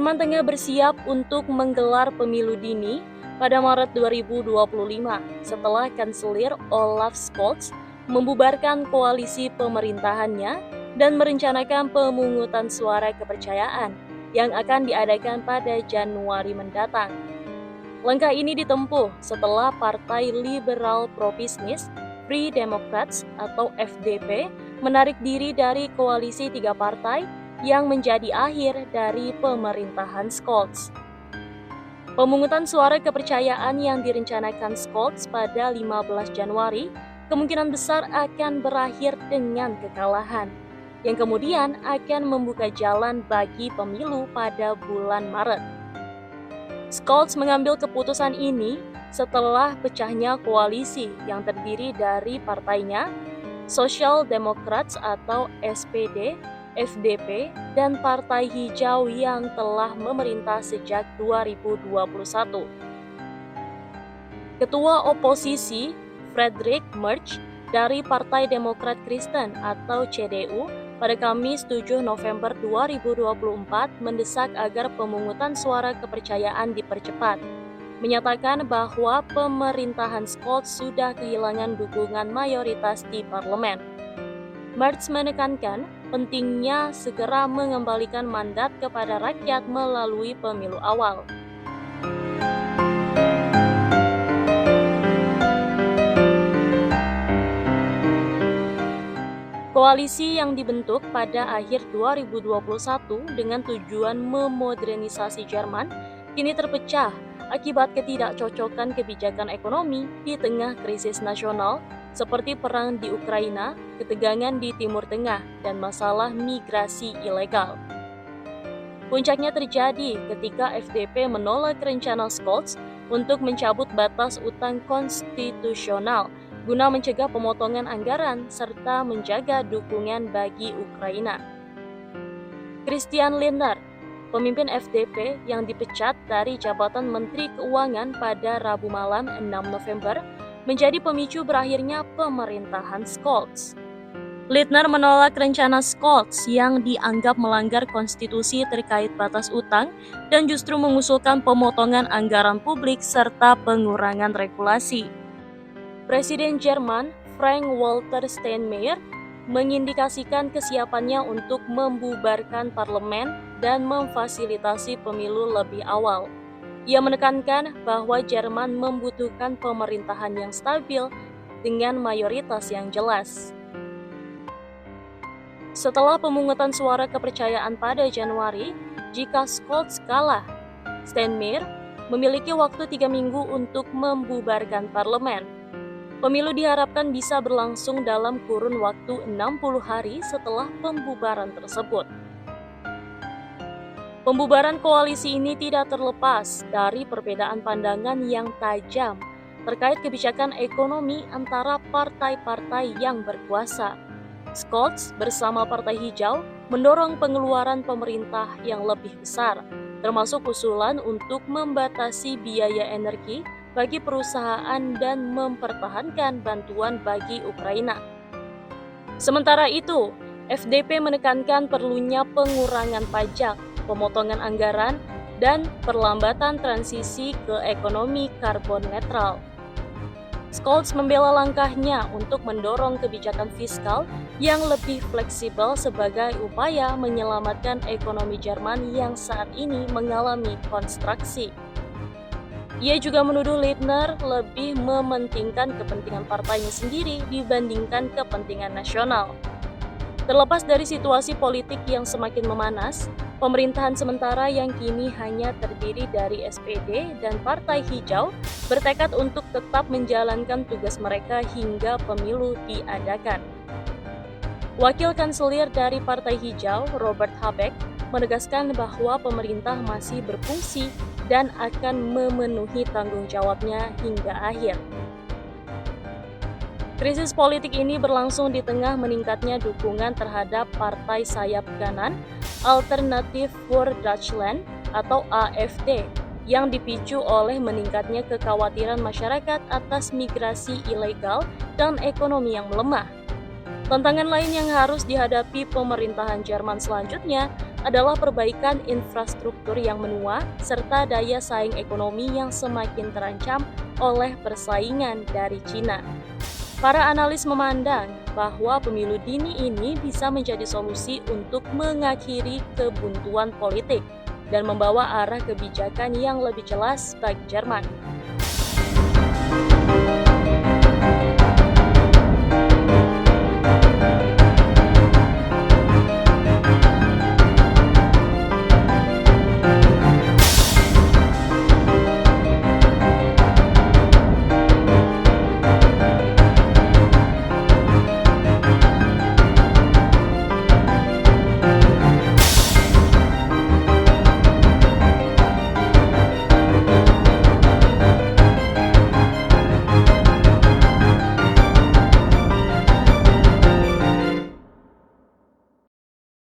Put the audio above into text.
Jerman tengah bersiap untuk menggelar pemilu dini pada Maret 2025 setelah Kanselir Olaf Scholz membubarkan koalisi pemerintahannya dan merencanakan pemungutan suara kepercayaan yang akan diadakan pada Januari mendatang. Langkah ini ditempuh setelah Partai Liberal Pro-Bisnis Free Democrats atau FDP menarik diri dari koalisi tiga partai yang menjadi akhir dari pemerintahan Scholz. Pemungutan suara kepercayaan yang direncanakan Scholz pada 15 Januari kemungkinan besar akan berakhir dengan kekalahan, yang kemudian akan membuka jalan bagi pemilu pada bulan Maret. Scholz mengambil keputusan ini setelah pecahnya koalisi yang terdiri dari partainya, Social Democrats atau SPD, FDP, dan Partai Hijau yang telah memerintah sejak 2021. Ketua oposisi Friedrich Merz dari Partai Demokrat Kristen atau CDU pada Kamis 7 November 2024 mendesak agar pemungutan suara kepercayaan dipercepat, menyatakan bahwa pemerintahan Scholz sudah kehilangan dukungan mayoritas di parlemen. Merz menekankan pentingnya segera mengembalikan mandat kepada rakyat melalui pemilu awal. Koalisi yang dibentuk pada akhir 2021 dengan tujuan memodernisasi Jerman kini terpecah akibat ketidakcocokan kebijakan ekonomi di tengah krisis nasional seperti perang di Ukraina, ketegangan di Timur Tengah, dan masalah migrasi ilegal. Puncaknya terjadi ketika FDP menolak rencana Scholz untuk mencabut batas utang konstitusional guna mencegah pemotongan anggaran serta menjaga dukungan bagi Ukraina. Christian Lindner, pemimpin FDP yang dipecat dari jabatan Menteri Keuangan pada Rabu malam 6 November, menjadi pemicu berakhirnya pemerintahan Scholz. Lindner menolak rencana Scholz yang dianggap melanggar konstitusi terkait batas utang dan justru mengusulkan pemotongan anggaran publik serta pengurangan regulasi. Presiden Jerman Frank-Walter Steinmeier mengindikasikan kesiapannya untuk membubarkan parlemen dan memfasilitasi pemilu lebih awal. Ia menekankan bahwa Jerman membutuhkan pemerintahan yang stabil dengan mayoritas yang jelas. Setelah pemungutan suara kepercayaan pada Januari, jika Scholz kalah, Steinmeier memiliki waktu 3 minggu untuk membubarkan parlemen. Pemilu diharapkan bisa berlangsung dalam kurun waktu 60 hari setelah pembubaran tersebut. Pembubaran koalisi ini tidak terlepas dari perbedaan pandangan yang tajam terkait kebijakan ekonomi antara partai-partai yang berkuasa. Scholz bersama Partai Hijau mendorong pengeluaran pemerintah yang lebih besar, termasuk usulan untuk membatasi biaya energi bagi perusahaan dan mempertahankan bantuan bagi Ukraina. Sementara itu, FDP menekankan perlunya pengurangan pajak, pemotongan anggaran, dan perlambatan transisi ke ekonomi karbon netral. Scholz membela langkahnya untuk mendorong kebijakan fiskal yang lebih fleksibel sebagai upaya menyelamatkan ekonomi Jerman yang saat ini mengalami konstruksi. Ia juga menuduh Lindner lebih mementingkan kepentingan partainya sendiri dibandingkan kepentingan nasional. Terlepas dari situasi politik yang semakin memanas, pemerintahan sementara yang kini hanya terdiri dari SPD dan Partai Hijau bertekad untuk tetap menjalankan tugas mereka hingga pemilu diadakan. Wakil Kanselir dari Partai Hijau, Robert Habeck, menegaskan bahwa pemerintah masih berfungsi dan akan memenuhi tanggung jawabnya hingga akhir. Krisis politik ini berlangsung di tengah meningkatnya dukungan terhadap partai sayap kanan Alternative for Deutschland atau AfD yang dipicu oleh meningkatnya kekhawatiran masyarakat atas migrasi ilegal dan ekonomi yang melemah. Tantangan lain yang harus dihadapi pemerintahan Jerman selanjutnya adalah perbaikan infrastruktur yang menua serta daya saing ekonomi yang semakin terancam oleh persaingan dari Cina. Para analis memandang bahwa pemilu dini ini bisa menjadi solusi untuk mengakhiri kebuntuan politik dan membawa arah kebijakan yang lebih jelas bagi Jerman.